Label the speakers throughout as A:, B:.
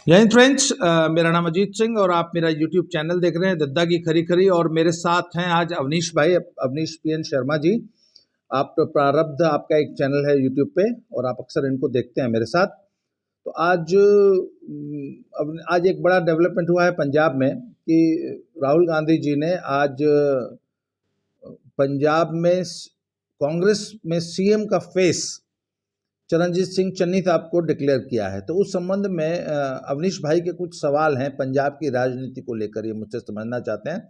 A: जय हिंद फ्रेंड्स, मेरा नाम अजीत सिंह और आप मेरा यूट्यूब चैनल देख रहे हैं दद्दा की खरी खरी। और मेरे साथ हैं आज अवनीश भाई, अवनीश पीएन शर्मा जी। आप प्रारब्ध आपका एक चैनल है यूट्यूब पे और आप अक्सर इनको देखते हैं मेरे साथ। तो आज एक बड़ा डेवलपमेंट हुआ है पंजाब में कि राहुल गांधी जी ने आज पंजाब में कांग्रेस में सीएम का फेस चरणजीत सिंह चन्नी साहब को डिक्लेयर किया है। तो उस संबंध में अवनीश भाई के कुछ सवाल हैं पंजाब की राजनीति को लेकर, ये मुझसे समझना चाहते हैं।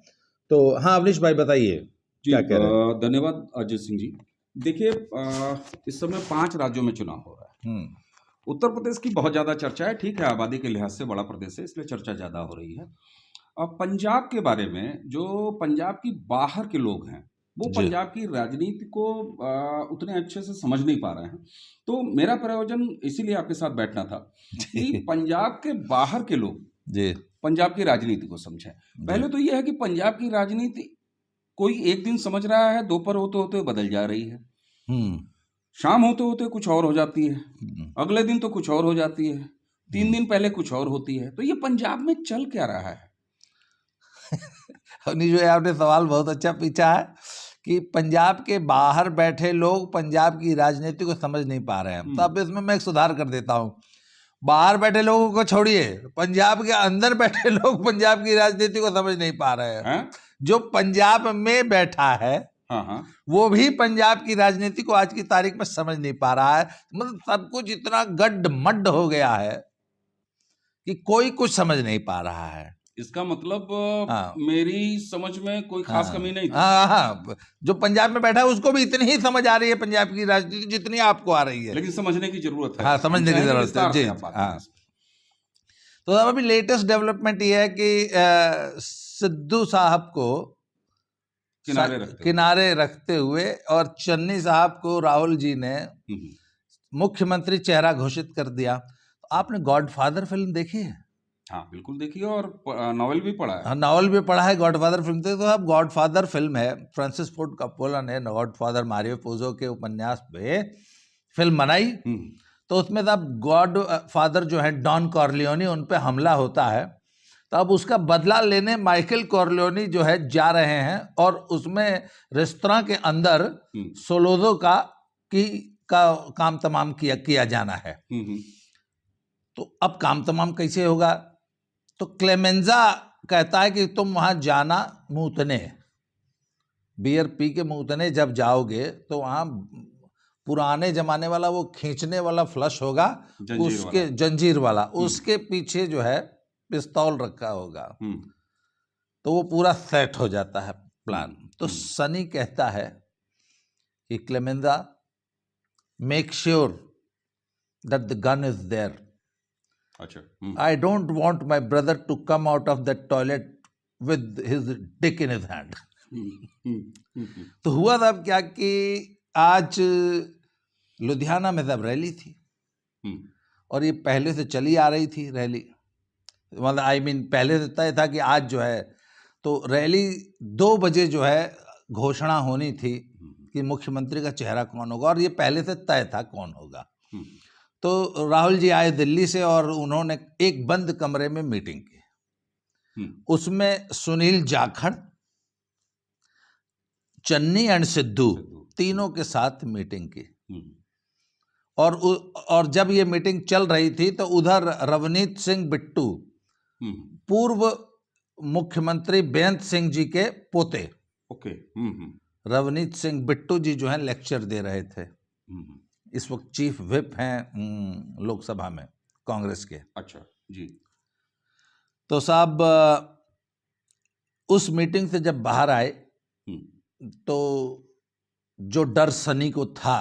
A: तो हाँ अवनीश भाई बताइए
B: जी,
A: क्या कह रहे हैं।
B: धन्यवाद अजय सिंह जी। देखिए, इस समय 5 राज्यों में चुनाव हो रहा है। उत्तर प्रदेश की बहुत ज़्यादा चर्चा है। ठीक है, आबादी के लिहाज से बड़ा प्रदेश है, इसलिए चर्चा ज़्यादा हो रही है। पंजाब के बारे में, जो पंजाब की बाहर के लोग हैं, वो
A: जी
B: पंजाब की राजनीति को उतने अच्छे से समझ नहीं पा रहे हैं। तो मेरा प्रयोजन इसीलिए आपके साथ बैठना था कि पंजाब के बाहर के लोग
A: जी
B: पंजाब की राजनीति को समझें। पहले तो यह है कि पंजाब की राजनीति कोई एक दिन समझ रहा है, दोपहर होते होते बदल जा रही है, शाम होते होते कुछ और हो जाती है, अगले दिन तो कुछ और हो जाती है, 3 दिन पहले कुछ और होती है। तो ये पंजाब में चल क्या रहा है?
A: अवनीश भाई, आपने सवाल बहुत अच्छा पूछा है कि पंजाब के बाहर बैठे लोग पंजाब की राजनीति को समझ नहीं पा रहे हैं। तो अब इसमें मैं एक सुधार कर देता हूँ। बाहर बैठे लोगों को छोड़िए, पंजाब के अंदर बैठे लोग पंजाब की राजनीति को समझ नहीं पा रहे हैं। जो पंजाब में बैठा है वो भी पंजाब की राजनीति को आज की तारीख में समझ नहीं पा रहा है। मतलब सब कुछ इतना गड्ढ-मड्ढ हो गया है कि कोई कुछ समझ नहीं पा रहा है।
B: इसका मतलब मेरी समझ में कोई खास कमी नहीं थी।
A: हाँ, जो पंजाब में बैठा है उसको भी इतनी ही समझ आ रही है पंजाब की राजनीति जितनी आपको आ रही है,
B: लेकिन समझने की जरूरत है।
A: हाँ, समझने की जरूरत है जी। हाँ, तो अब अभी लेटेस्ट डेवलपमेंट ये है कि सिद्धू साहब को किनारे रखते हुए और चन्नी साहब को राहुल जी ने मुख्यमंत्री चेहरा घोषित कर दिया। तो आपने गॉडफादर फिल्म देखी है?
B: हाँ बिल्कुल देखी है, और नॉवेल भी पढ़ा है।
A: हाँ, नॉवेल भी पढ़ा है। गॉडफादर फिल्म तो अब गॉडफादर फिल्म है, फ्रांसिस फोर्ड कप्पोला ने गॉडफादर मारियो पुजो के उपन्यास पे फिल्म बनाई। तो उसमें अब गॉड फादर जो है डॉन कॉर्लियोनी, उन पे हमला होता है। तो अब उसका बदला लेने माइकल कॉर्लियोनी जो है जा रहे हैं और उसमें रेस्तरां के अंदर सोलोजो का काम तमाम किया जाना है। तो अब काम तमाम कैसे होगा? तो क्लेमेंजा कहता है कि तुम वहां जाना मूतने, बियर पी के मूतने जब जाओगे तो वहां पुराने जमाने वाला वो खींचने वाला फ्लश होगा, उसके जंजीर वाला, उसके पीछे जो है पिस्तौल रखा होगा। तो वो पूरा सेट हो जाता है प्लान। तो सनी कहता है कि Clemenza, make sure that the gun is there. I don't want my brother to come out of that toilet with his dick in his hand. तो हुआ था क्या कि आज लुधियाना में जब रैली थी और ये पहले से चली आ रही थी रैली, मतलब पहले से तय था कि आज जो है तो रैली 2 बजे जो है घोषणा होनी थी कि मुख्यमंत्री का चेहरा कौन होगा, और ये पहले से तय था कौन होगा। तो राहुल जी आए दिल्ली से और उन्होंने एक बंद कमरे में मीटिंग की। उसमें सुनील जाखड़, चन्नी एंड सिद्धू तीनों के साथ मीटिंग की। और जब ये मीटिंग चल रही थी तो उधर रवनीत सिंह बिट्टू, पूर्व मुख्यमंत्री बेअंत सिंह जी के पोते, रवनीत सिंह बिट्टू जी जो है लेक्चर दे रहे थे। इस वक्त चीफ व्हिप हैं लोकसभा में कांग्रेस के।
B: अच्छा जी।
A: तो साहब उस मीटिंग से जब बाहर आए तो जो डर सनी को था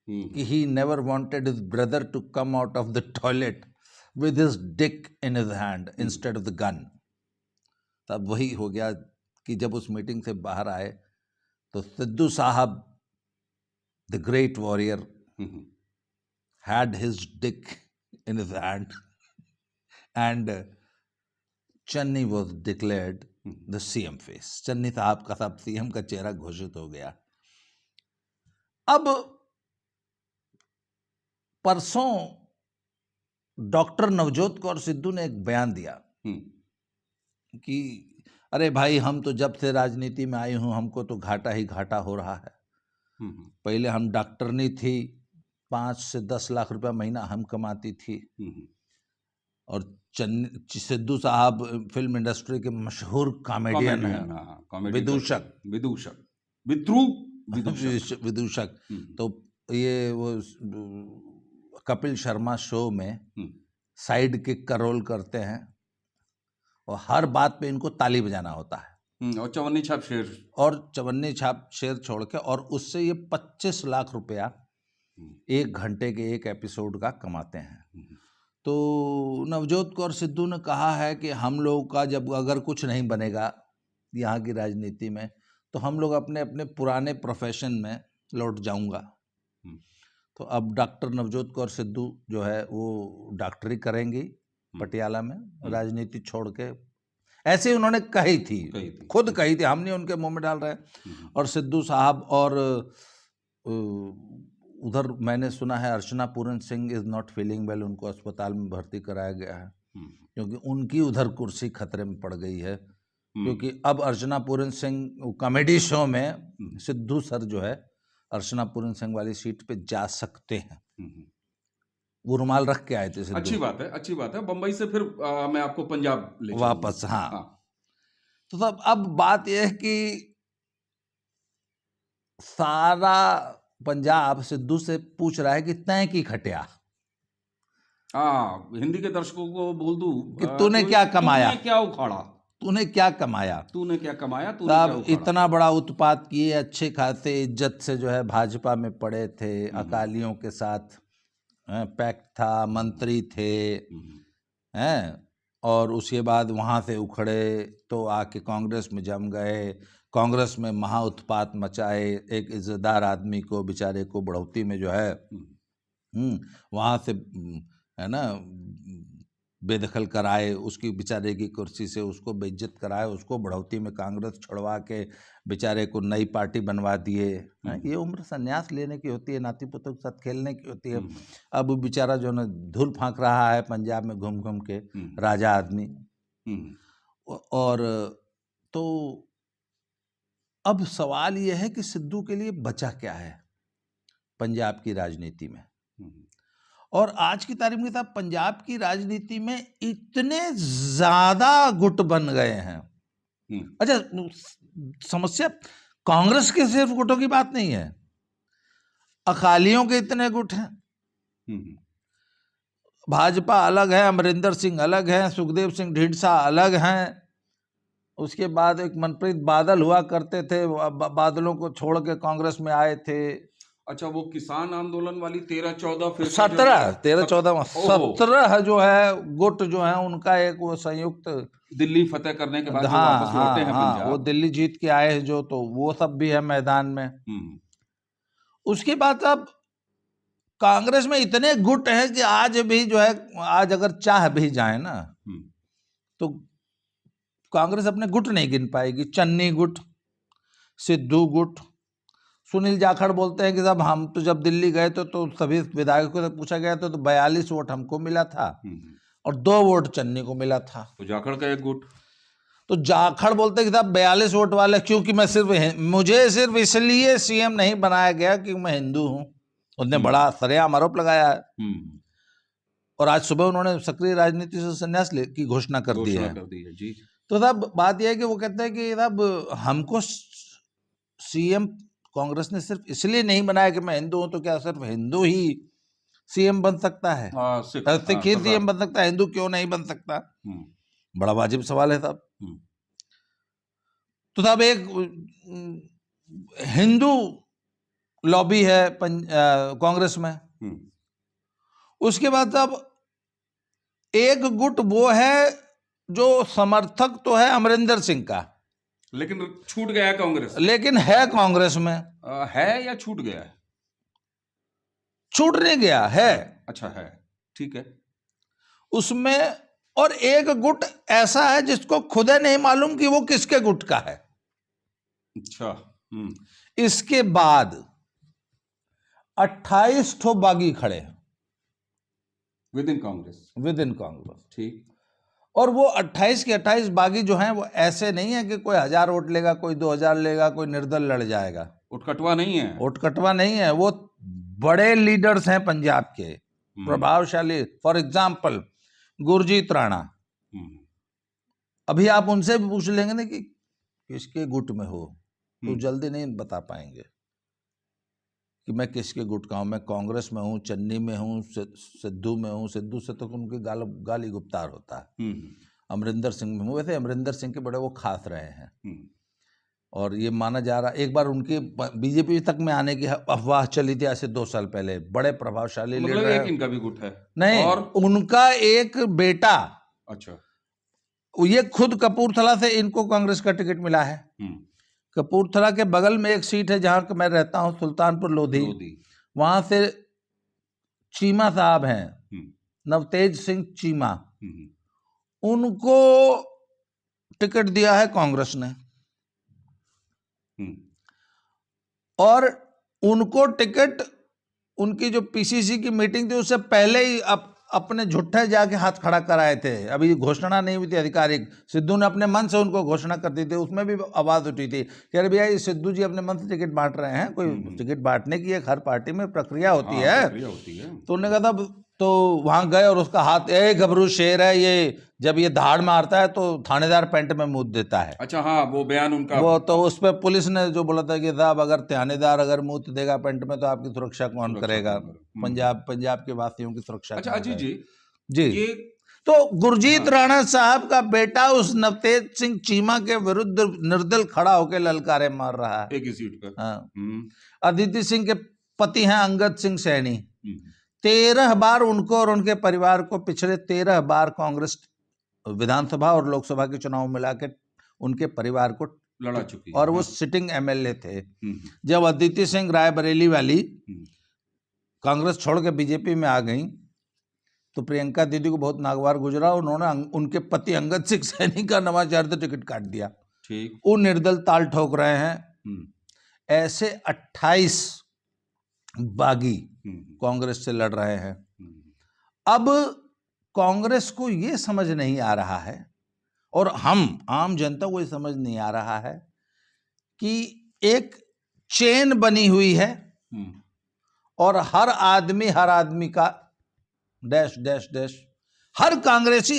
A: कि he never wanted his brother to come out of the toilet with his dick in his hand instead of the gun, तब वही हो गया कि जब उस मीटिंग से बाहर आए तो सिद्धू साहब, the great warrior, had his dick in his hand and Channi was declared the CM face. Channi साहब का सब सीएम का चेहरा घोषित हो गया। अब परसों डॉक्टर नवजोत कौर सिद्धू ने एक बयान दिया कि अरे भाई, हम तो जब से राजनीति में आई हूं हमको तो घाटा ही घाटा हो रहा है। पहले हम डॉक्टरनी थी, 5 से 10 लाख रुपया महीना हम कमाती थी, और सिद्धू साहब फिल्म इंडस्ट्री के मशहूर कॉमेडियन हैं, विदूषक। तो ये वो कपिल शर्मा शो में साइड किक का रोल करते हैं और हर बात पे इनको ताली बजाना होता है,
B: और चवन्नी
A: छाप शेर छोड़ के, और उससे ये 25 लाख रुपया 1 घंटे के एक एपिसोड का कमाते हैं। तो नवजोत कौर सिद्धू ने कहा है कि हम लोग का जब अगर कुछ नहीं बनेगा यहाँ की राजनीति में, तो हम लोग अपने अपने पुराने प्रोफेशन में लौट जाऊंगा। तो अब डॉक्टर नवजोत कौर सिद्धू जो है वो डॉक्टरी करेंगी पटियाला में, राजनीति छोड़ के। ऐसे उन्होंने कही थी, खुद कही थी, हमने उनके मुंह में डाल रहे हैं। और सिद्धू साहब, और उधर मैंने सुना है Archana Puran Singh is not feeling well, उनको अस्पताल में भर्ती कराया गया है क्योंकि उनकी उधर कुर्सी खतरे में पड़ गई है। क्योंकि अब अर्चना पूरन सिंह कॉमेडी शो में सिद्धू सर जो है अर्चना पूरन सिंह वाली सीट पे जा सकते हैं। वो रुमाल रख के आए थे सिद्धू।
B: अच्छी बात है। बंबई से फिर मैं आपको पंजाब ले
A: वापस। हाँ। तो तब अब बात यह है कि सारा पंजाब सिद्धू से पूछ रहा है कि तय की खटिया।
B: हिंदी के दर्शकों को बोल दूं
A: कि तूने क्या कमाया,
B: तूने क्या उखाड़ा,
A: तूने क्या कमाया,
B: तूने क्या कमाया,
A: तूने क्या उखाड़ा। इतना बड़ा उत्पात किए, अच्छे खाते इज्जत से जो है भाजपा में पड़े थे, अकालियों के साथ पैक्ट था, मंत्री थे, हैं, और उसके बाद वहाँ से उखड़े तो आके कांग्रेस में जम गए, कांग्रेस में महा उत्पात मचाए, एक इज्जतदार आदमी को बेचारे को बढ़ोतरी में जो है वहाँ से है ना बेदखल कराए, उसकी बेचारे की कुर्सी से उसको बेइज्जत कराए, उसको बढ़ोतरी में कांग्रेस छुड़वा के बेचारे को नई पार्टी बनवा दिए। ये उम्र संन्यास लेने की होती है, नाती पुतों के साथ खेलने की होती है। अब बेचारा जो है धूल फांक रहा है पंजाब में घूम घूम के, राजा आदमी। और तो अब सवाल यह है कि सिद्धू के लिए बचा क्या है पंजाब की राजनीति में। और आज की तारीख में साहब पंजाब की राजनीति में इतने ज्यादा गुट बन गए हैं। अच्छा, समस्या कांग्रेस के सिर्फ गुटों की बात नहीं है, अकालियों के इतने गुट हैं। भाजपा अलग है, अमरिंदर सिंह अलग है, सुखदेव सिंह ढींढसा अलग हैं। उसके बाद एक मनप्रीत बादल हुआ करते थे, बादलों को छोड़ के कांग्रेस में आए थे।
B: अच्छा, वो किसान आंदोलन वाली 13-14 फिर
A: 17 जो है गुट जो है उनका एक वो संयुक्त
B: दिल्ली फतेह करने के बाद जो वापस लौटे हैं पंजाब,
A: वो दिल्ली जीत के आए हैं जो, तो वो सब भी है मैदान में। उसके बाद अब कांग्रेस में इतने गुट हैं कि आज भी जो है, आज अगर चाह भी जाए ना तो कांग्रेस अपने गुट नहीं गिन पाएगी। चन्नी गुट, सिद्धू गुट, सुनील जाखड़ बोलते हैं कि साहब हम तो जब दिल्ली गए तो सभी विधायकों से पूछा गया तो 42 वोट हमको मिला था और 2 वोट चन्नी को मिला था।
B: तो जाखड़ का एक गुट,
A: तो जाखड़ बोलते हैं कि साहब 42 वोट वाले, क्योंकि मुझे सिर्फ इसलिए सीएम नहीं बनाया गया कि मैं हिंदू हूं। उसने बड़ा सरेआम आरोप लगाया है। और आज सुबह उन्होंने सक्रिय राजनीति से संन्यास की घोषणा कर दी है।
B: जी।
A: तो साहब बात यह है कि वो कहते हैं कि साहब हमको सीएम कांग्रेस ने सिर्फ इसलिए नहीं बनाया कि मैं हिंदू हूं, तो क्या सिर्फ हिंदू ही सीएम बन सकता है? सिख ही सीएम बन सकता है, हिंदू क्यों नहीं बन सकता? बड़ा वाजिब सवाल है साहब। तो साहब एक हिंदू लॉबी है कांग्रेस में। उसके बाद साहब एक गुट वो है जो समर्थक तो है अमरिंदर सिंह का,
B: लेकिन छूट गया कांग्रेस,
A: लेकिन है कांग्रेस में।
B: है या छूट गया है?
A: छूट नहीं गया है।
B: अच्छा, है, ठीक है
A: उसमें। और एक गुट ऐसा है जिसको खुद नहीं मालूम कि वो किसके गुट का है।
B: अच्छा।
A: इसके बाद 28 ठो बागी खड़े हैं।
B: With in Congress.
A: With in Congress.
B: ठीक।
A: और वो 28 के 28 बागी जो हैं वो ऐसे नहीं है कि कोई 1000 वोट लेगा, कोई 2000 लेगा, कोई निर्दल लड़ जाएगा।
B: उठकटवा नहीं है।
A: उठकटवा नहीं है, वो बड़े लीडर्स हैं पंजाब के, प्रभावशाली। फॉर एग्जाम्पल गुरजीत राणा, अभी आप उनसे भी पूछ लेंगे ना कि किसके गुट में हो, तो जल्दी नहीं बता पाएंगे कि मैं किसके गुट का हूं। मैं कांग्रेस में हूं, चन्नी में हूं, सिद्धू में हूं। सिद्धू से तो उनके गाली गुप्तार होता है। अमरिंदर सिंह में हूं। वैसे अमरिंदर सिंह के बड़े वो खास रहे हैं, और ये माना जा रहा, एक बार उनकी बीजेपी तक में आने की अफवाह चली थी ऐसे 2 साल पहले। बड़े प्रभावशाली लीडर
B: मतलब एक इनका भी गुट है?
A: नहीं, और उनका एक बेटा,
B: अच्छा,
A: ये खुद कपूरथला से इनको कांग्रेस का टिकट मिला है। कपूरथला के बगल में एक सीट है जहां मैं रहता हूं, सुल्तानपुर लोधी। वहां से चीमा साहब हैं, नवतेज सिंह चीमा, उनको टिकट दिया है कांग्रेस ने। और उनको टिकट, उनकी जो पीसीसी की मीटिंग थी उससे पहले ही अपने झुट्ठे जाके हाथ खड़ा कराए थे। अभी घोषणा नहीं हुई थी आधिकारिक, सिद्धू ने अपने मन से उनको घोषणा कर दी थी। उसमें भी आवाज उठी थी कि अरे भैया ये सिद्धू जी अपने मन से टिकट बांट रहे हैं। कोई टिकट बांटने की एक हर पार्टी में प्रक्रिया होती है। तो उन्होंने कहा था, तो वहां गए और उसका हाथ, घबरू शेर है ये, जब ये धाड़ मारता है तो थानेदार पेंट में मुंह देता है।
B: अच्छा, हाँ, वो बयान उनका,
A: वो तो उस पर पुलिस ने जो बोला था कि साहब अगर थानेदार अगर मुंह देगा पेंट में तो आपकी सुरक्षा कौन करेगा, पंजाब के वासियों की सुरक्षा।
B: अच्छा अजीत जी,
A: जी, ये तो गुरजीत राणा साहब का बेटा उस नवतेज सिंह चीमा के विरुद्ध निर्दल खड़ा होकर ललकारे मार रहा है
B: एक ही सीट पर।
A: हाँ। अदिति सिंह के पति हैं अंगद सिंह सैनी। 13 बार उनको और उनके परिवार को पिछले 13 बार कांग्रेस विधानसभा और लोकसभा के चुनाव मिला के उनके परिवार को
B: लड़ा चुकी,
A: और वो सिटिंग एमएलए थे। जब अदिति सिंह रायबरेली वाली कांग्रेस छोड़ के बीजेपी में आ गई तो प्रियंका दीदी को बहुत नागवार गुजरा। उन्होंने उनके पति अंगद सिंह सैनी का नवाचार से टिकट काट दिया। ठीक, वो निर्दल ताल ठोक रहे हैं। ऐसे 28 बागी कांग्रेस से लड़ रहे हैं। अब कांग्रेस को ये समझ नहीं आ रहा है, और हम आम जनता को ये समझ नहीं आ रहा है कि एक चेन बनी हुई है और हर आदमी का डैश डैश डैश, हर कांग्रेसी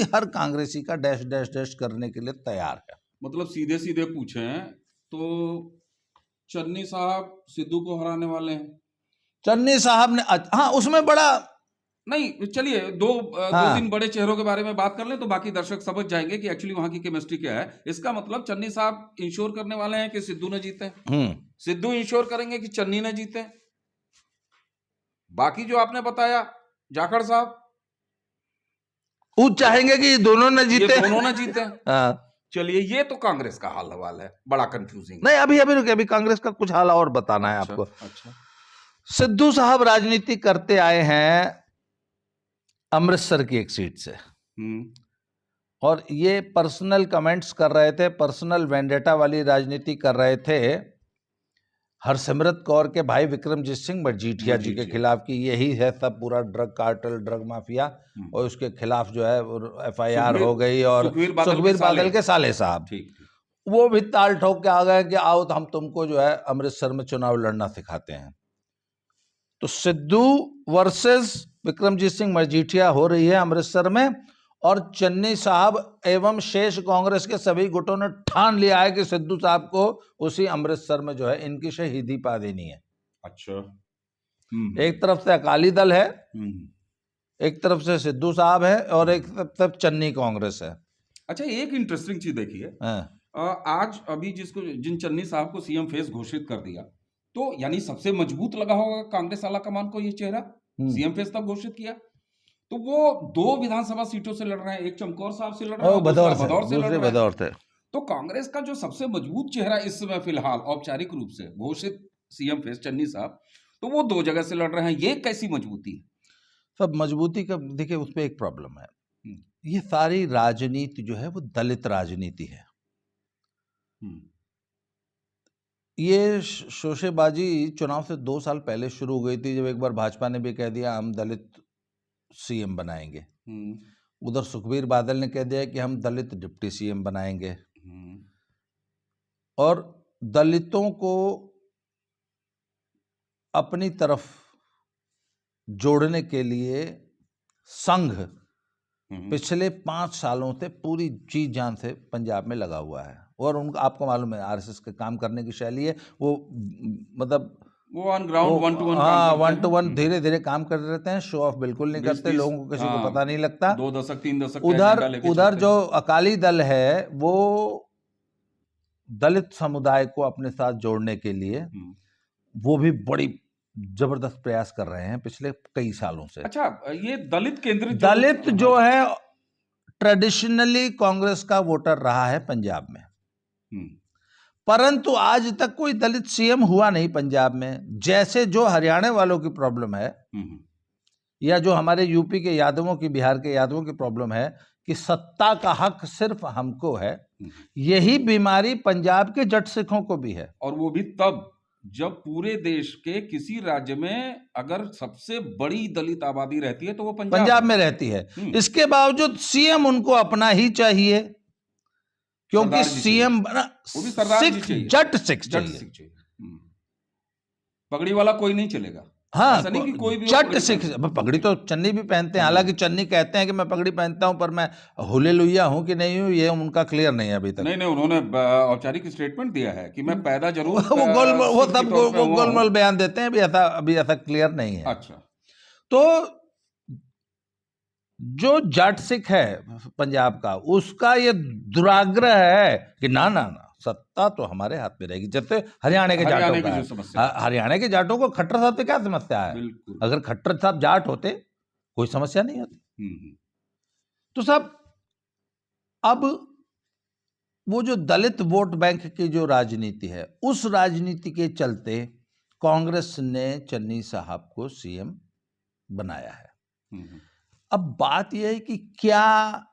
A: का डैश डैश डैश करने के लिए तैयार है।
B: मतलब सीधे सीधे पूछें तो चन्नी साहब सिद्धू को हराने वाले हैं।
A: चन्नी साहब ने, हाँ, उसमें बड़ा
B: नहीं, चलिए दो तीन बड़े चेहरों के बारे में बात कर ले तो बाकी दर्शक समझ जाएंगे कि एक्चुअली वहां की केमिस्ट्री क्या है। इसका मतलब चन्नी साहब इंश्योर करने वाले हैं कि सिद्धू ने जीते, सिद्धू इंश्योर करेंगे कि चन्नी ने जीते। बाकी जो आपने बताया जाखड़ साहब,
A: वो चाहेंगे कि दोनों ने जीते,
B: दोनों ने जीते। चलिए, ये तो कांग्रेस का हाल हवाल है, बड़ा कंफ्यूजिंग।
A: नहीं, अभी कांग्रेस का कुछ हाल और बताना है आपको।
B: अच्छा,
A: सिद्धू साहब राजनीति करते आए हैं अमृतसर की एक सीट से, और ये पर्सनल कमेंट्स कर रहे थे, पर्सनल वेंडेटा वाली राजनीति कर रहे थे हरसिमरत कौर के भाई विक्रमजीत सिंह मजीठिया जी के खिलाफ, की यही है सब पूरा ड्रग कार्टेल, ड्रग माफिया, और उसके खिलाफ जो है एफआईआर हो गई। और सुखबीर बादल के साले साहब, वो भी ताल ठोक के आ गए कि आओ तो हम तुमको जो है अमृतसर में चुनाव लड़ना सिखाते हैं। तो सिद्धू वर्सेस विक्रमजीत सिंह मजीठिया हो रही है अमृतसर में, और चन्नी साहब एवं शेष कांग्रेस के सभी गुटों ने ठान लिया है कि सिद्धू साहब को उसी अमृतसर में जो है इनकी शहीदी पा देनी है।
B: अच्छा,
A: एक तरफ से अकाली दल है, एक तरफ से सिद्धू साहब है, और एक तरफ चन्नी कांग्रेस है।
B: अच्छा, एक इंटरेस्टिंग चीज देखिए, आज अभी जिन चन्नी साहब को सीएम फेस घोषित कर दिया, तो यानी सबसे मजबूत लगा होगा कांग्रेस आला कमान को ये चेहरा, सीएम फेस तब घोषित किया। तो वो 2 विधानसभा सीटों से लड़ रहे हैं, एक चमकौर साहब से लड़ रहे हैं, बदौर से लड़ रहे हैं। तो कांग्रेस का जो सबसे मजबूत चेहरा इस समय फिलहाल औपचारिक रूप से घोषित सीएम फेस चन्नी साहब, तो वो 2 जगह से लड़ रहे हैं। ये कैसी मजबूती है?
A: सब मजबूती का देखिए, उस पर एक प्रॉब्लम है, ये सारी राजनीति जो है वो दलित राजनीति है। ये शोशेबाजी चुनाव से 2 साल पहले शुरू हो गई थी, जब एक बार भाजपा ने भी कह दिया हम दलित सीएम बनाएंगे, उधर सुखबीर बादल ने कह दिया कि हम दलित डिप्टी सीएम बनाएंगे, और दलितों को अपनी तरफ जोड़ने के लिए संघ पिछले 5 सालों से पूरी जी जान से पंजाब में लगा हुआ है। और उनका आपको मालूम है आरएसएस के काम करने की शैली है, वो मतलब
B: वो ऑन ग्राउंड 1 to 1
A: हाँ 1 to 1 धीरे धीरे काम कर रहते हैं, शो ऑफ बिल्कुल नहीं करते, लोगों को किसी को पता नहीं लगता।
B: 2 दशक 3 दशक
A: उधर जो अकाली दल है वो दलित समुदाय को अपने साथ जोड़ने के लिए वो भी बड़ी जबरदस्त प्रयास कर रहे हैं पिछले कई सालों से।
B: अच्छा, ये दलित केंद्रित
A: दलित जो है ट्रेडिशनली कांग्रेस का वोटर रहा है पंजाब में, परंतु आज तक कोई दलित सीएम हुआ नहीं पंजाब में। जैसे जो हरियाणा वालों की प्रॉब्लम है या जो हमारे यूपी के यादवों की, बिहार के यादवों की प्रॉब्लम है कि सत्ता का हक सिर्फ हमको है, यही बीमारी पंजाब के जट सिखों को भी है।
B: और वो भी तब जब पूरे देश के किसी राज्य में अगर सबसे बड़ी दलित आबादी रहती है तो वो
A: पंजाब में रहती है। इसके बावजूद सीएम उनको अपना ही चाहिए, क्योंकि सीएम बना जट सिख चाहिए।
B: पगड़ी वाला कोई नहीं चलेगा।
A: हाँ,
B: ऐसा नहीं कि कोई भी
A: जट सिख, पगड़ी तो चन्नी भी पहनते हैं, हालांकि चन्नी कहते हैं कि मैं पगड़ी पहनता हूं, पर मैं हुलेलुया हूं कि नहीं हूं ये उनका क्लियर नहीं है अभी तक।
B: नहीं, उन्होंने औपचारिक स्टेटमेंट दिया है कि मैं पैदा जरूर
A: वो गोलमोल बयान देते हैं, अभी ऐसा क्लियर नहीं है।
B: अच्छा,
A: तो जो जाट सिख है पंजाब का, उसका ये दुराग्रह है कि ना ना ना, सत्ता तो हमारे हाथ में रहेगी। जैसे हरियाणा के जाटों का, हरियाणा के जाटों को खट्टर साहब से क्या समस्या है? अगर खट्टर साहब जाट होते कोई समस्या नहीं होती। तो साहब अब वो जो दलित वोट बैंक की जो राजनीति है, उस राजनीति के चलते कांग्रेस ने चन्नी साहब को सीएम बनाया है। अब बात यह है कि क्या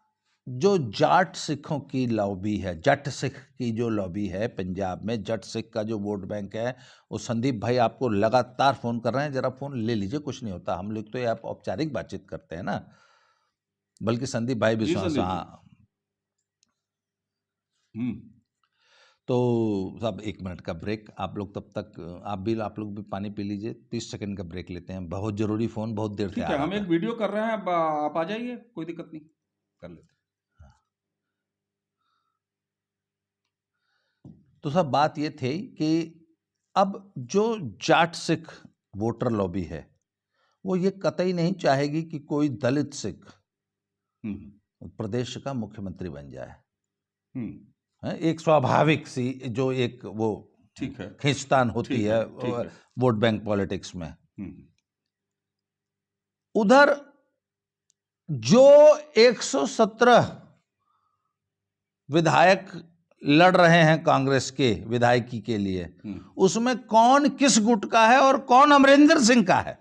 A: जो जाट सिखों की लॉबी है, जट सिख की जो लॉबी है पंजाब में, जट सिख का जो वोट बैंक है, वो संदीप भाई आपको लगातार फोन कर रहे हैं, जरा फोन ले लीजिए, कुछ नहीं होता, हम लोग तो ये आप औपचारिक बातचीत करते हैं ना, बल्कि संदीप भाई भी हाँ। तो साहब 1 मिनट का ब्रेक, आप लोग तब तक आप लोग भी पानी पी लीजिए, 30 सेकंड का ब्रेक लेते हैं, बहुत जरूरी फोन बहुत देर से आ रहा है।
B: हम एक वीडियो कर रहे हैं, आप आ जाइए, कोई दिक्कत नहीं, कर लेते हैं।
A: तो साहब बात ये थी कि अब जो जाट सिख वोटर लॉबी है वो ये कतई नहीं चाहेगी कि कोई दलित सिख प्रदेश का मुख्यमंत्री बन जाए। एक स्वाभाविक सी जो एक वो
B: ठीक है
A: खींचतान होती है वोट बैंक पॉलिटिक्स में। उधर जो 117 विधायक लड़ रहे हैं कांग्रेस के विधायकी के लिए, उसमें कौन किस गुट का है और कौन अमरिंदर सिंह का है।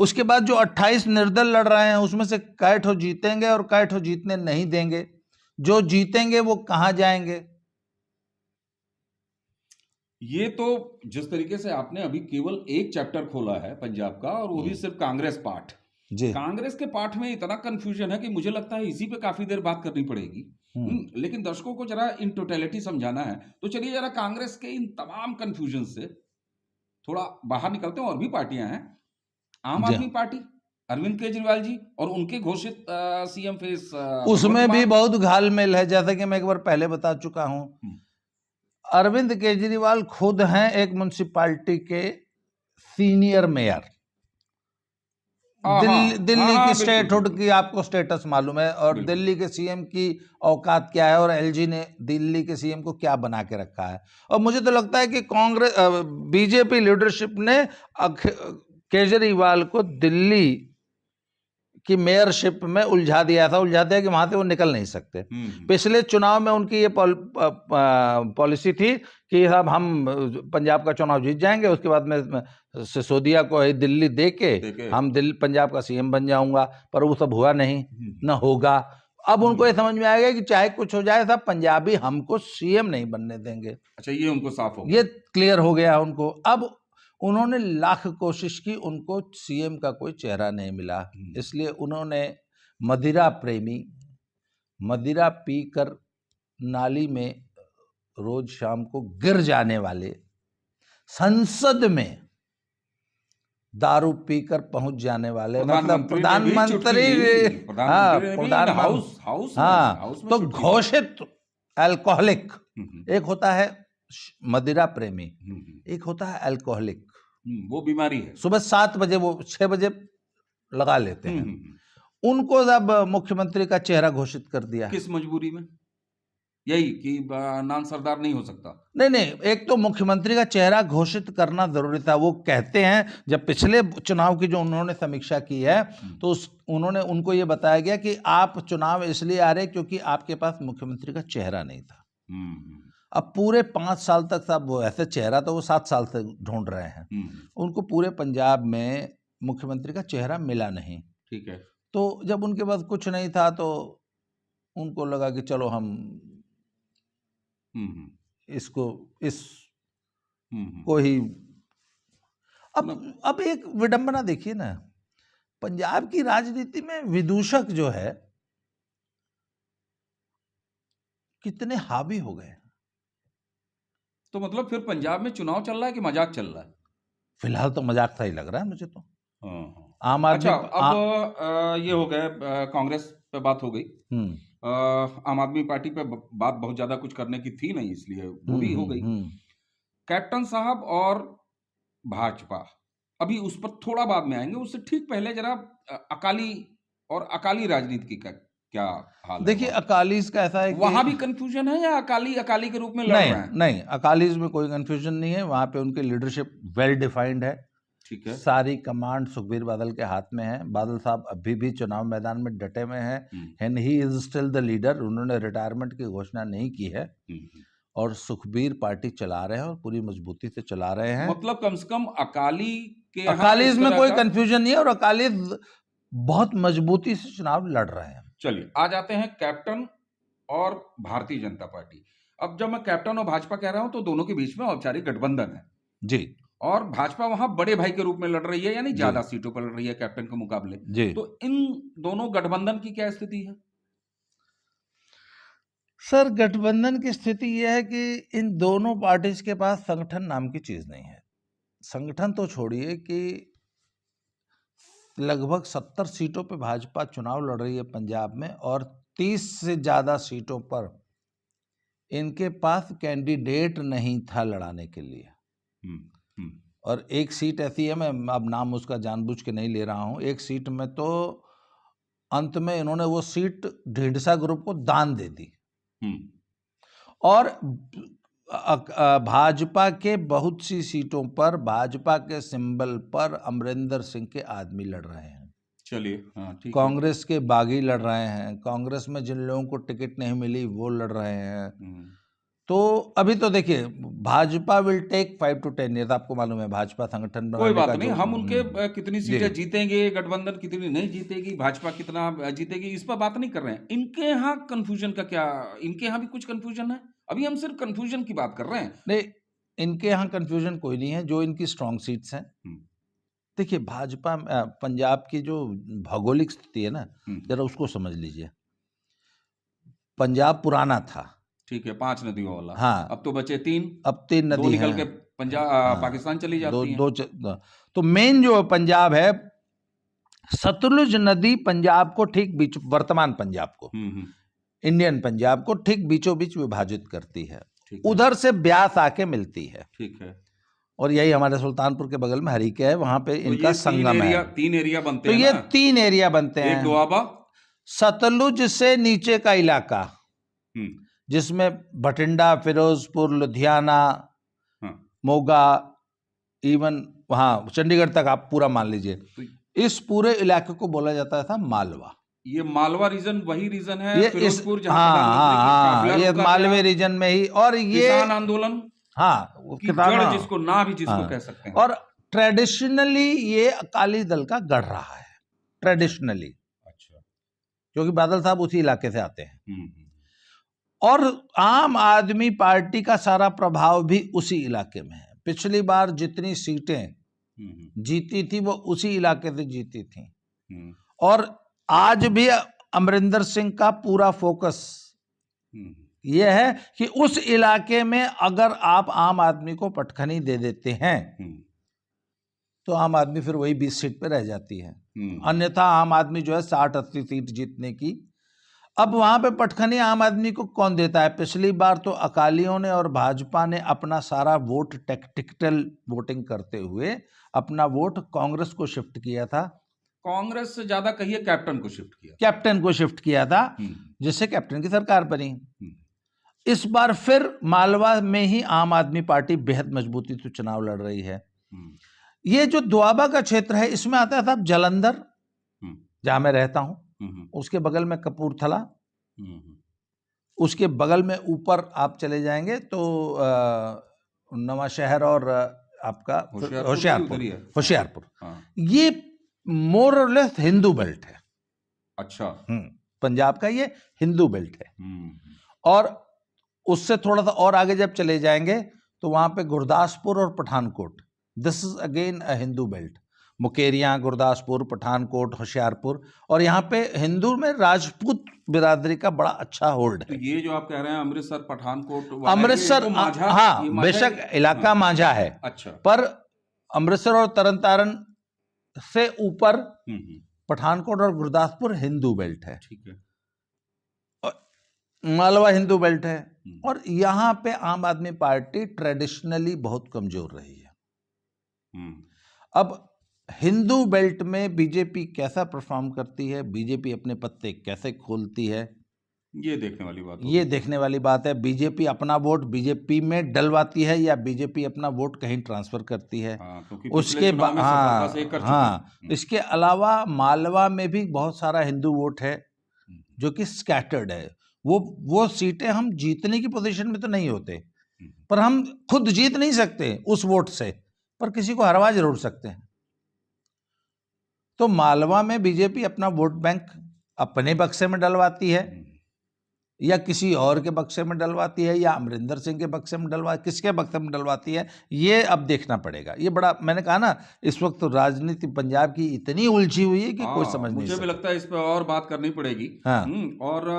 A: उसके बाद जो 28 निर्दल लड़ रहे हैं उसमें से कै ठो जीतेंगे और कै ठो जीतने नहीं देंगे, जो जीतेंगे वो कहां जाएंगे।
B: ये तो जिस तरीके से आपने अभी केवल एक चैप्टर खोला है पंजाब का, और वो भी सिर्फ कांग्रेस पार्ट जी। कांग्रेस के पार्ट में इतना कंफ्यूजन है कि मुझे लगता है इसी पे काफी देर बात करनी पड़ेगी। लेकिन दर्शकों को जरा इन टोटलिटी समझाना है, तो चलिए जरा कांग्रेस के इन तमाम कंफ्यूजन से थोड़ा बाहर निकलते हैं। और भी पार्टियां हैं, आम आदमी पार्टी, अरविंद केजरीवाल जी और उनके घोषित सीएम फेस,
A: उसमें भी बहुत घालमेल है। जैसा कि मैं एक बार पहले बता चुका हूं, अरविंद केजरीवाल खुद हैं एक म्युनिसिपैलिटी के सीनियर मेयर। दिल्ली की स्टेटहुड की आपको स्टेटस मालूम है, और दिल्ली के सीएम की औकात क्या है, और एलजी ने दिल्ली के सीएम को क्या बना के रखा है। और मुझे तो लगता है कि कांग्रेस बीजेपी लीडरशिप ने केजरीवाल को दिल्ली की मेयरशिप में उलझा दिया कि वहां से वो निकल नहीं सकते। पिछले चुनाव में उनकी ये पॉलिसी थी कि साहब हम पंजाब का चुनाव जीत जाएंगे, उसके बाद में सिसोदिया को दिल्ली दे के हम पंजाब का सीएम बन जाऊंगा, पर वो सब हुआ नहीं, न होगा। अब उनको ये समझ में आ गया कि चाहे कुछ हो जाए साहब, पंजाबी हमको सीएम नहीं बनने देंगे।
B: अच्छा, ये उनको साफ हो,
A: ये क्लियर हो गया उनको। अब उन्होंने लाख कोशिश की, उनको सीएम का कोई चेहरा नहीं मिला। इसलिए उन्होंने मदिरा प्रेमी, मदिरा पीकर नाली में रोज शाम को गिर जाने वाले, संसद में दारू पीकर पहुंच जाने वाले, मतलब प्रधानमंत्री, तो घोषित अल्कोहलिक। एक होता है मदिरा प्रेमी, एक होता है अल्कोहलिक,
B: वो बीमारी है।
A: सुबह 7 बजे वो 6 बजे लगा लेते हैं। उनको अब मुख्यमंत्री का चेहरा घोषित कर दिया।
B: किस मजबूरी में? यही कि नान सरदार नहीं हो सकता?
A: नहीं, एक तो मुख्यमंत्री का चेहरा घोषित करना जरूरी था। वो कहते हैं, जब पिछले चुनाव की जो उन्होंने समीक्षा की है, तो उन्होंने उनको ये बताया गया कि आप चुनाव इसलिए आ रहे क्योंकि आपके पास मुख्यमंत्री का चेहरा नहीं था। अब पूरे 5 साल तक साहब, वो ऐसे चेहरा तो वो 7 साल से ढूंढ रहे हैं, उनको पूरे पंजाब में मुख्यमंत्री का चेहरा मिला नहीं।
B: ठीक है।
A: तो जब उनके पास कुछ नहीं था तो उनको लगा कि चलो हम इसको इस को ही। अब एक विडंबना देखिए ना, पंजाब की राजनीति में विदूषक जो है कितने हावी हो गए।
B: तो मतलब फिर पंजाब में चुनाव चल रहा है कि मजाक चल रहा है?
A: फिलहाल तो मजाक सा ही लग रहा है मुझे तो। आम आदमी।
B: अच्छा, अब ये हो गए, कांग्रेस पे बात हो गई। आम आदमी पार्टी पे बात बहुत ज्यादा कुछ करने की थी नहीं, इसलिए वो भी हो गई। कैप्टन साहब और भाजपा, अभी उस पर थोड़ा बाद में आएंगे। उससे ठीक पहले जरा अकाली और अकाली राजनीति का क्या हाल है?
A: देखिए, अकालीज का ऐसा है कि
B: वहां भी कंफ्यूजन है या अकाली अकाली के रूप में लड़ रहे हैं?
A: नहीं, अकालीज में कोई कंफ्यूजन नहीं है। वहां पे उनकी लीडरशिप वेल डिफाइंड है।
B: ठीक है।
A: सारी कमांड सुखबीर बादल के हाथ में है। बादल साहब अभी भी चुनाव मैदान में डटे हुए हैं, and he is still the leader. उन्होंने रिटायरमेंट की घोषणा नहीं की है और सुखबीर पार्टी चला रहे हैं और पूरी मजबूती से चला रहे हैं।
B: मतलब कम से कम अकालीज
A: में कोई कंफ्यूजन नहीं है और अकालीज बहुत मजबूती से चुनाव लड़ रहे हैं।
B: चलिए, आ जाते हैं कैप्टन और भारतीय जनता पार्टी। अब जब मैं कैप्टन और भाजपा कह रहा हूं तो दोनों के बीच में औपचारिक गठबंधन है
A: जी,
B: और भाजपा वहां बड़े भाई के रूप में लड़ रही है, यानी ज्यादा सीटों पर लड़ रही है कैप्टन के मुकाबले
A: जी।
B: तो इन दोनों गठबंधन की क्या स्थिति है?
A: सर, गठबंधन की स्थिति यह है कि इन दोनों पार्टीज के पास संगठन नाम की चीज नहीं है। संगठन तो छोड़िए कि लगभग 70 सीटों पे भाजपा चुनाव लड़ रही है पंजाब में और 30 से ज्यादा सीटों पर इनके पास कैंडिडेट नहीं था लड़ाने के लिए। और एक सीट ऐसी है, मैं अब नाम उसका जानबूझ के नहीं ले रहा हूं, एक सीट में तो अंत में इन्होंने वो सीट ढींढसा ग्रुप को दान दे दी। और भाजपा के बहुत सी सीटों पर भाजपा के सिंबल पर अमरिंदर सिंह के आदमी लड़ रहे हैं।
B: चलिए,
A: कांग्रेस के बागी लड़ रहे हैं। कांग्रेस में जिन लोगों को टिकट नहीं मिली वो लड़ रहे हैं। तो अभी तो देखिए, Bhajpa will take 5 to 10 years. आपको मालूम है भाजपा संगठन
B: कोई बात नहीं, हम उनके कितनी सीटें जीतेंगे, गठबंधन कितनी नहीं जीतेगी, भाजपा कितना जीतेगी, इस पर बात नहीं कर रहे हैं। इनके यहाँ कंफ्यूजन का क्या? इनके यहाँ भी कुछ कंफ्यूजन है? अभी हम सिर्फ कंफ्यूजन की बात कर रहे हैं।
A: नहीं, इनके यहाँ कंफ्यूजन कोई नहीं है। जो इनकी स्ट्रॉन्ग सीट्स हैं, देखिए भाजपा पंजाब की जो भौगोलिक स्थिति है ना, जरा उसको समझ लीजिए। पंजाब पुराना था,
B: ठीक है, 5 नदियों वाला।
A: हाँ,
B: अब तो बचे 3।
A: अब 3 नदी
B: निकल के पंजाब पाकिस्तान चली जाती हैं।
A: तो मेन जो पंजाब है, सतलुज नदी पंजाब को ठीक बीच, वर्तमान पंजाब को, इंडियन पंजाब को ठीक बीचों बीच विभाजित करती है। उधर से ब्यास आके मिलती है। ठीक है। और यही हमारे सुल्तानपुर के बगल में हरीके है, वहां पे तो इनका संगम है।
B: 3 एरिया बनते
A: हैं। तो ये 3 एरिया बनते हैं।
B: एक दोआबा,
A: सतलुज से नीचे का इलाका जिसमें भटिंडा, फिरोजपुर, लुधियाना, मोगा, इवन वहां चंडीगढ़ तक आप पूरा मान लीजिए, इस पूरे इलाके को बोला जाता था मालवा।
B: ये मालवा रीजन वही रीजन है, फिरोजपुर
A: जहां ये मालवे रीजन में ही। और ये
B: किसान आंदोलन, गढ़ जिसको ना भी जिसको कह सकते हैं।
A: और ट्रेडिशनली ये अकाली दल का गढ़ रहा है, ट्रेडिशनली। अच्छा, क्योंकि बादल साहब उसी इलाके से आते हैं। और आम आदमी पार्टी का सारा प्रभाव भी उसी इलाके में है। पिछली बार जितनी सीटें जीती थी वो उसी इलाके से जीती थी, और आज भी अमरिंदर सिंह का पूरा फोकस ये है कि उस इलाके में अगर आप आम आदमी को पटखनी दे देते हैं तो आम आदमी फिर वही 20 सीट पे रह जाती है। अन्यथा आम आदमी जो है 60-80 सीट जीतने की। अब वहां पे पटखनी आम आदमी को कौन देता है? पिछली बार तो अकालियों ने और भाजपा ने अपना सारा वोट टेक्टिकल वोटिंग करते हुए अपना वोट कांग्रेस को शिफ्ट किया था।
B: कांग्रेस से ज्यादा कहिए कैप्टन को शिफ्ट किया,
A: कैप्टन को शिफ्ट किया था, जिससे कैप्टन की सरकार बनी। इस बार फिर मालवा में ही आम आदमी पार्टी बेहद मजबूती से चुनाव लड़ रही है। ये जो दोआबा का क्षेत्र है इसमें आता है साहब जालंधर, जहां मैं रहता हूं, उसके बगल में कपूरथला, उसके बगल में ऊपर आप चले जाएंगे तो नवा शहर और आपका होशियारपुर। ये मोर और लेस हिंदू बेल्ट है।
B: अच्छा।
A: पंजाब का ये हिंदू बेल्ट है। और उससे थोड़ा सा और आगे जब चले जाएंगे तो वहां पे गुरदासपुर और Pathankot, this is again a Hindu belt. Mukerian, Gurdaspur, Pathankot, Hoshiarpur, और यहाँ पे हिंदू में राजपूत बिरादरी का बड़ा अच्छा होल्ड है।
B: तो ये जो आप कह रहे हैं अमृतसर, पठानकोट,
A: अमृतसर,
B: तो माझा,
A: हाँ बेशक इलाका माझा है। अच्छा। पर अमृतसर और तरन तारण से ऊपर पठानकोट और गुरदासपुर हिंदू बेल्ट है। ठीक है। मालवा हिंदू बेल्ट है। और यहां पे आम आदमी पार्टी ट्रेडिशनली बहुत कमजोर रही है। अब हिंदू बेल्ट में बीजेपी कैसा परफॉर्म करती है, बीजेपी अपने पत्ते कैसे खोलती है,
B: ये देखने वाली बात
A: ये देखने वाली बात है। बीजेपी अपना वोट बीजेपी में डलवाती है या बीजेपी अपना वोट कहीं ट्रांसफर करती है। उसके बाद इसके अलावा मालवा में भी बहुत सारा हिंदू वोट है जो कि स्कैटर्ड है। वो सीटें हम जीतने की पोजीशन में तो नहीं होते, पर हम खुद जीत नहीं सकते उस वोट से, पर किसी को हरवा जरूर सकते हैं। तो मालवा में बीजेपी अपना वोट बैंक अपने बक्से में डलवाती है या किसी और के बक्से में डलवाती है या अमरिंदर सिंह के बक्से में किसके बक्से में डलवाती है, ये अब देखना पड़ेगा। ये बड़ा, मैंने कहा ना, इस वक्त तो राजनीति पंजाब की इतनी उलझी हुई है कि कोई समझ नहीं सकता।
B: मुझे भी लगता है इस पर और बात करनी पड़ेगी। और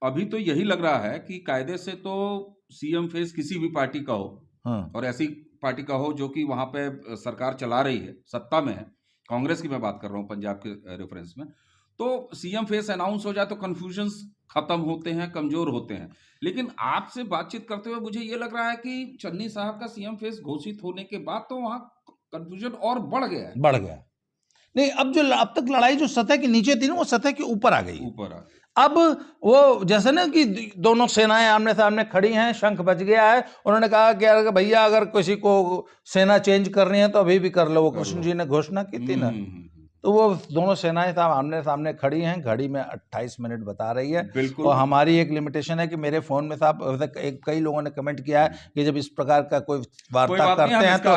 B: अभी तो यही लग रहा है कि कायदे से तो सीएम फेस किसी भी पार्टी का हो, और ऐसी पार्टी का हो जो कि वहां पे सरकार चला रही है, सत्ता में है, कांग्रेस की मैं बात कर रहा हूं पंजाब के रेफरेंस में, तो सीएम फेस अनाउंस हो जाए तो कंफ्यूजन्स खत्म होते हैं, कमजोर होते हैं। लेकिन आपसे बातचीत करते हुए मुझे ये लग रहा है कि चन्नी साहब का सीएम फेस घोषित होने के बाद तो वहां कंफ्यूजन और बढ़ गया है।
A: नहीं, अब तक लड़ाई जो सतह के नीचे थी ना, वो सतह के ऊपर आ गई। अब वो जैसे ना कि दोनों सेनाएं आमने सामने खड़ी हैं, शंख बज गया है, उन्होंने कहा कि भैया अगर किसी को सेना चेंज करनी है तो अभी भी कर लो। वो कृष्ण जी ने घोषणा की थी ना, तो वो दोनों सेनाएं आमने सामने खड़ी हैं। घड़ी में 28 मिनट बता रही है। और हमारी एक लिमिटेशन है कि मेरे फोन में साहब कई लोगों ने कमेंट किया है कि जब इस प्रकार का कोई वार्ता करते हैं तो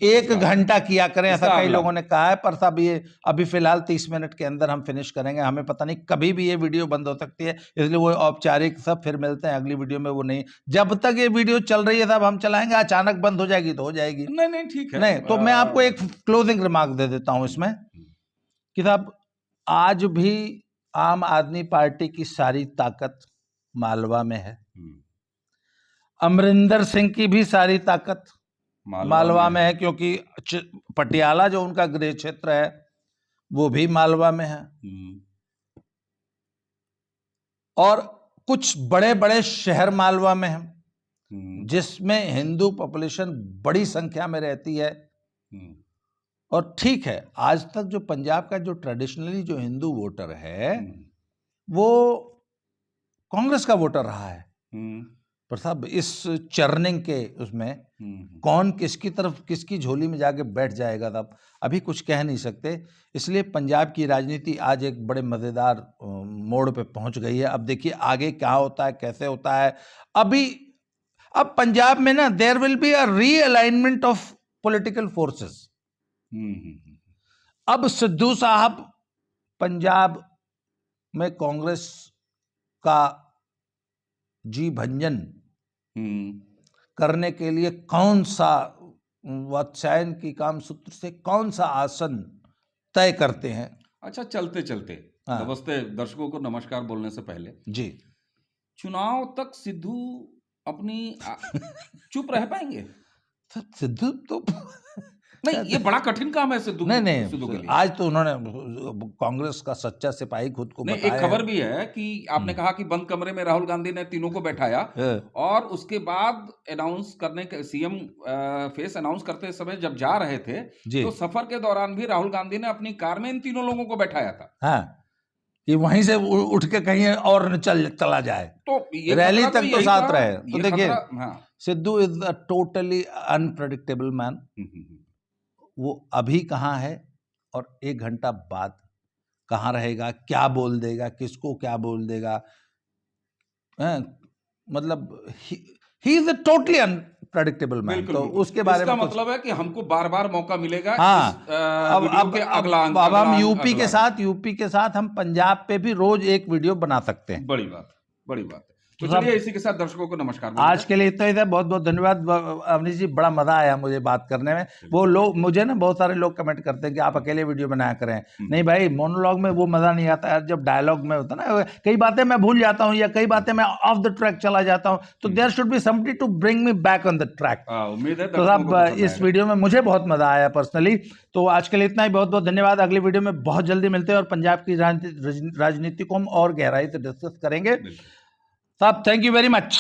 A: 1 घंटा किया करें, ऐसा कई लोगों ने कहा है। पर साहब ये अभी फिलहाल 30 मिनट के अंदर हम फिनिश करेंगे। हमें पता नहीं कभी भी ये वीडियो बंद हो सकती है, इसलिए वो औपचारिक सब फिर मिलते हैं अगली वीडियो में। वो नहीं, जब तक ये वीडियो चल रही है साहब हम चलाएंगे। अचानक बंद हो जाएगी तो हो जाएगी।
B: नहीं ठीक है।
A: नहीं तो मैं आपको एक क्लोजिंग रिमार्क दे देता हूं इसमें कि साहब आज भी आम आदमी पार्टी की सारी ताकत मालवा में है। अमरिंदर सिंह की भी सारी ताकत मालवा में है, क्योंकि पटियाला जो उनका गृह क्षेत्र है वो भी मालवा में है। और कुछ बड़े बड़े शहर मालवा में हैं जिसमें हिंदू पॉपुलेशन बड़ी संख्या में रहती है। और ठीक है, आज तक जो पंजाब का जो ट्रेडिशनली जो हिंदू वोटर है वो कांग्रेस का वोटर रहा है। पर साहब इस चर्निंग के उसमें कौन किसकी तरफ किसकी झोली में जाके बैठ जाएगा साहब अभी कुछ कह नहीं सकते। इसलिए पंजाब की राजनीति आज एक बड़े मजेदार मोड़ पे पहुंच गई है। अब देखिए आगे क्या होता है, कैसे होता है। अब पंजाब में ना there will be a realignment of political forces. अब सिद्धू साहब पंजाब में कांग्रेस का जी भंजन करने के लिए कौन सा वात्स्यायन की कामसूत्र से कौन सा आसन तय करते हैं?
B: अच्छा, चलते चलते
A: हाँ।
B: नमस्ते दर्शकों को नमस्कार बोलने से पहले,
A: जी।
B: चुनाव तक सिद्धू अपनी चुप रह पाएंगे?
A: सिद्धू तो
B: नहीं, ये बड़ा कठिन काम है सिद्धू के
A: नहीं,
B: लिए।
A: आज तो उन्होंने कांग्रेस का सच्चा सिपाही खुद को
B: नहीं,
A: बताया
B: एक खबर भी है कि आपने कहा कि बंद कमरे में राहुल गांधी ने तीनों को बैठाया और उसके बाद अनाउंस करने के सीएम फेस अनाउंस करते समय जब जा रहे थे तो सफर के दौरान भी राहुल गांधी ने अपनी कार में इन तीनों लोगों को बैठाया था।
A: हाँ, कि वहीं से उठ के कहीं और न चला जाए, तो रैली तक तो साथ रहे। तो देखिए, Sidhu is a totally unpredictable man. वो अभी कहाँ है और 1 घंटा बाद कहाँ रहेगा, क्या बोल देगा, किसको क्या बोल देगा, मतलब he is a totally unpredictable man. तो उसके बारे में
B: मतलब है कि हमको बार बार मौका मिलेगा।
A: हाँ,
B: अब
A: हम यूपी के साथ हम पंजाब पे भी रोज एक वीडियो बना सकते हैं।
B: बड़ी बात। तो चलिए इसी के साथ दर्शकों को नमस्कार।
A: आज के लिए इतना ही था। बहुत बहुत धन्यवाद अवनीश जी, बड़ा मजा आया मुझे बात करने में। वो लोग मुझे ना बहुत सारे लोग कमेंट करते हैं कि आप अकेले वीडियो बनाया करें। नहीं भाई, मोनोलॉग में वो मजा नहीं आता यार, जब डायलॉग में होता ना, कई बातें मैं भूल जाता हूँ या कई बातें मैं ऑफ द ट्रैक चला जाता हूँ, तो there should be somebody to bring me back on the track.
B: उम्मीद है
A: तो साहब इस वीडियो में मुझे बहुत मजा आया पर्सनली। तो आज के लिए इतना ही, बहुत बहुत धन्यवाद। अगली वीडियो में बहुत जल्दी मिलते हैं और पंजाब की राजनीति को हम और गहराई से डिस्कस करेंगे। साहब, थैंक यू वेरी मच।